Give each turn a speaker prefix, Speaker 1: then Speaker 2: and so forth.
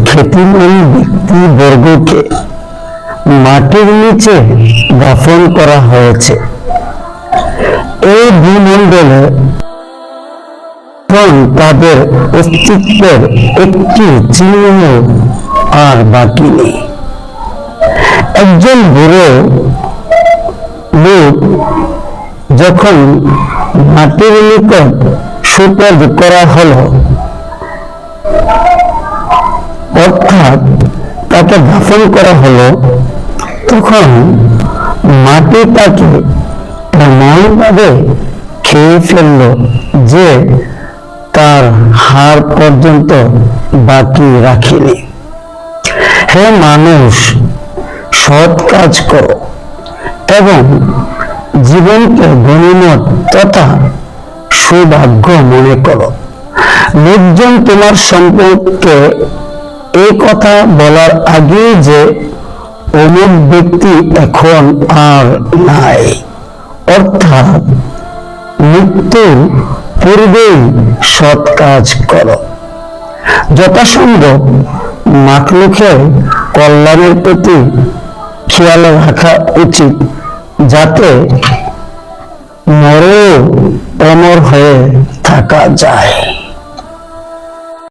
Speaker 1: খ্যাতিমান ব্যক্তিবর্গকে মাটির নিচে দাফন করা হয়েছে। এই ভূমণ্ডলে তাদের অস্তিত্বের একটি চিহ্ন আর বাকি নেই। একজন বুড়ো লোক যখন মাটির নিকট সুপর্দ করা হলো, অর্থাৎ তাকে দাফন করা হলো, তখন মাটি তাকে এমনভাবে খেয়ে ফেলল যে তার হাড় পর্যন্ত বাকি রাখেনি। হে মানুষ, সৎ কাজ করো এবং জীবনকে গণিমত তথা সৌভাগ্য মনে করো। লোকজন তোমার সম্পর্কে এই কথা বলার আগে যে অমুক ব্যক্তি এখন আর নাই, অর্থাৎ মৃত্যুর পূর্বেই সৎ কাজ করো। যথাসম্ভব মাখলুকের কল্যাণের প্রতি খেয়াল রাখা উচিত, যাতে মরেও অমর হয়ে থাকা যায়।